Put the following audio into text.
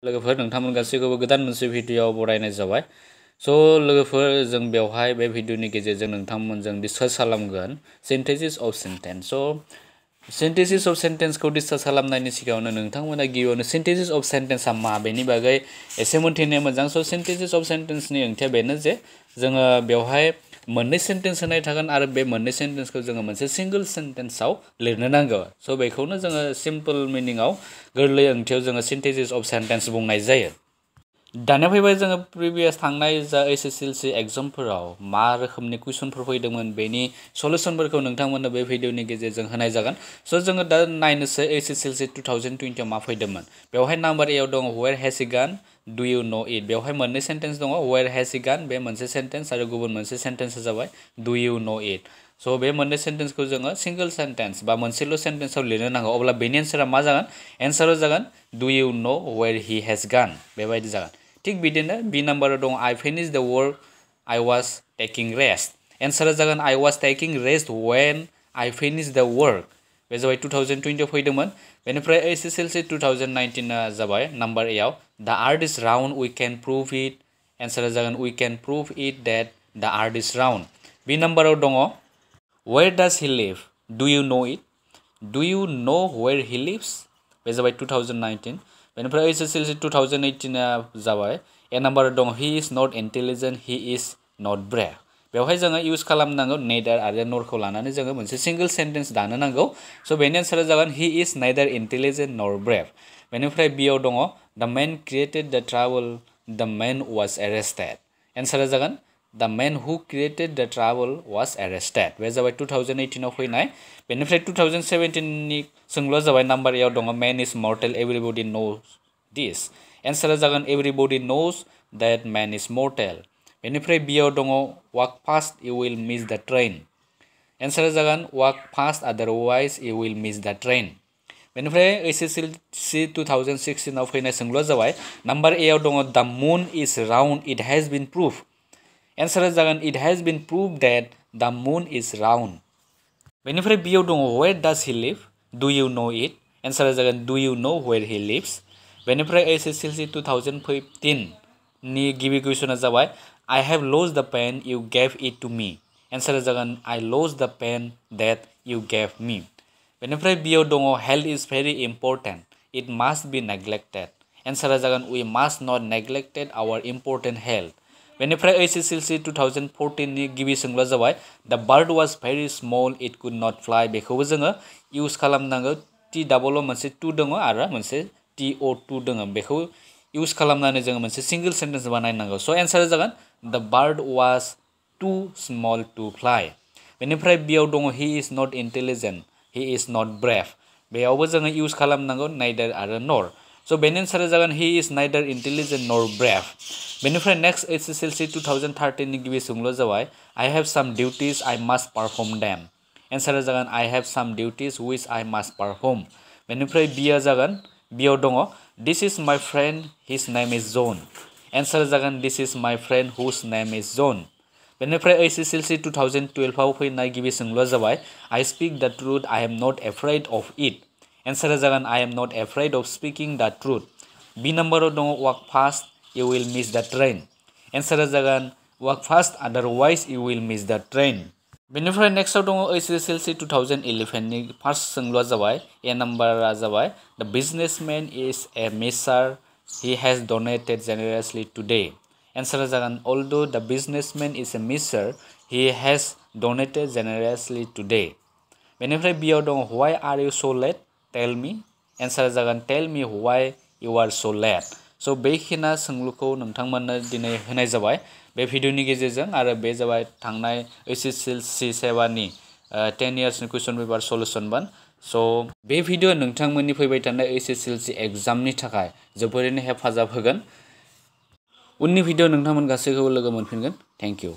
लोगोफोर नोंथांमोन गासैखौबो गोदान मोनसे भिडिअआव बरायनाय जाबाय। स' लोगोफोर जों बेवहाय बे भिडिअनि गेजेरजों नोंथांमोनजों डिसकास खालामगोन सिन्थेसिस अफ सेन्टेन्स। स' सिन्थेसिस अफ सेन्टेन्सखौ डिसकास खालामनायनि सिगाङावनो नोंथांमोना गिबियावनो सिन्थेसिस अफ सेन्टेन्सआ मा बेनि बागै एसे मोनथिनाया मोजां। स' सिन्थेसिस अफ सेन्टेन्सनि ओंथिया बेनो जे जोङो बेवहाय मोननै सेन्टेन्स होनाय थागोन आरो बे मोननै सेन्टेन्सखौ जोङो मोनसे सिंगल सेन्टेन्सआव लिरनो नांगौ। स' बेखौनो जोङो सिम्पल मिनिङाव गोरलै ओंथियाव जोङो सिन्थेसिस अफ सेन्टेन्स बुंनाय जायो। दानिया फैबाय जोङो प्रिभियास थांनाय जा एसएसएलसि एग्जामफोराव मा रोखोमनि कुइसनफोर फैदोंमोन बेनि सलुसनफोरखौ नोंथांमोननो बे भिडिअनि गेजेरजों होनाय जागोन। स' जोङो दा नायनोसै एसएसएलसि 2020 आव मा फैदोंमोन। बेवहाय नाम्बार एआव दङ वेयर हेज हि गान डु इउ नो इट। बेवहाय मोननै सेन्टेन्स दङ, वेयर हेज हि गान बे मोनसे सेन्टेन्स आरो गुबुन मोनसे सेन्टेन्सआ जाबाय डु इउ नो इट। स' बे मोननै सेन्टेन्सखौ जोङो सिंगल सेन्टेन्स बा मोनसेल' सेन्टेन्सआव लिरनो नांगौ। अब्ला बेनि एन्सारा मा जागोन? एन्सारा जागोन do you know where he has गान बेबायदि जागोन। थिग बिदिनो बि नाम्बाराव दङ I finish the work I was taking rest. एन्सारा जागोन I was taking rest when I finish the work. बे जाबाय 2020 आव फैदोंमोन। बेनिफ्राय एसएसएलसि 2019 आ जाबाय नाम्बार एआव the earth is round we can prove it. एन्सारा जागोन we can prove it that the earth is round. बि नाम्बाराव दङ where does he live do you know it. Do you know where हि lives. बे जाबाय 2019। बेनिफ्राय एसएसएलसि 2018 आ जाबाय ए नाम्बाराव दङ he is not intelligent he is not brave. बेवहाय जोङो इउज खालामनांगौ नेदार आरो नरखौ लानानै जोङो मोनसे सिंगल सेन्टेन्स दानो नांगौ। स' बेनि एन्सारा जागोन he is neither intelligent nor brave. बेनिफ्राय बियाव दङ the man created the trouble the man was arrested. एन्सारा जागोन the man who created the trouble was arrested. बे जाबाय 2018 आव फैनाय। बेनिफ्राय 2017 नि सोंलुआ जाबाय नाम्बार एआव दङ main is mortal एभ्रिबडि knows this. एन्सारा जागोन एभ्रिबडि knows that main is mortal. बेनिफ्राय बियाव दङ walk fast you will miss the train. एन्सारा जागोन वाक फास्ट आदारवाइज इउ विल मिस द ट्रेन। बेनिफ्राय एसएसएलसि 2016 आव फैनाय सोंलुआ जाबाय नाम्बार एआव दङ the moon is round it has been prove. एन्सारा जागोन it has been prove that the moon is round. बेनिफ्राय बियाव दङ where does he live do you know it. एन्सारा जागोन डु इउ नो वेयर हि लिभ्स। बेनिफ्राय एसएसएलसि 2015 नि गिबि कुइसना जाबाय I have lost the pen you gave it to me. एन्सारा जागोन I lost the pen that you gave me. बेनिफ्राय बियाव दङ health is very important it must be neglected. एन्सारा जागोन we must not neglected our important health. बेनिफ्राय SSLC 2014 नि गिबि सोंलुआ जाबाय the bird was very small it could not fly. बेखौबो जोङो इउज खालामनांगौ। टि डाबल मोनसे टु दङ आरो मोनसे TO2 दङ। बेखौ इउज खालामनानै जोङो मोनसे सिंगल सेन्टेन्स बानायनांगौ। स' एन्सारा जागोन the bird was too small to fly. बेनिफ्राय बियाव दङ he is not intelligent he is not brave. बेयावबो जोङो इउज खालामनांगौ नाइदार आरो नर। स' बेनि एन्सारा जागोन he is neither intelligent nor brave. बेनिफ्राय नेक्स्ट एसएसएलसि 2013 नि गिबि सोंलुआ जाबाय I have some duties I must perform them. एन्सारा जागोन I have some duties which I must perform. बेनिफ्राय बिया जागोन बियाव दङ this is my friend his name is John. एन्सारा जागोन this is my friend whose name is John. बेनिफ्राय एसएसएलसि 2012 आव फैनाय गिबि सोंलुआ जाबाय I speak the truth I am not afraid of it. एन्सारा जागोन I am not afraid of speaking the truth. बि नाम्बाराव दङ walk fast you will miss the train. एन्सारा जागोन वाक फास्ट आदारवाइज इउ विल मिस द ट्रेन। बेनिफ्राय नेक्स्टआव दङ एसएसएलसि 2011 नि फार्स्ट सोंलुआ जाबाय ए नाम्बारा जाबाय the businessman is a miser he has donated generously today. एन्सारा जागोन although the businessman is a miser he has donated generously today. बेनिफ्राय बियाव दङ व्हाइ आर इउ सो लेट टेल मी। एन्सारा जागोन टेल मी व्हाइ इउ आर सो लेट। स' बेखिना सोंलुखौ नोंथांमोननो दिनै होनाय जाबाय बे भिडिअनि गेजेरजों आरो बे जाबाय थांनाय एसएसएलसि सेबानि 10 इयार्सनि कुइसन पेपार सलुसनमोन। स' बे भिडिअ नोंथांमोननि फैबाय थानाय एसएसएलसि एग्जामनि थाखाय जोबोरैनो हेफाजाब होगोन। उननि भिडिअ नोंथांमोन गासैखौबो लोगो मोनफिनगोन। Thank you.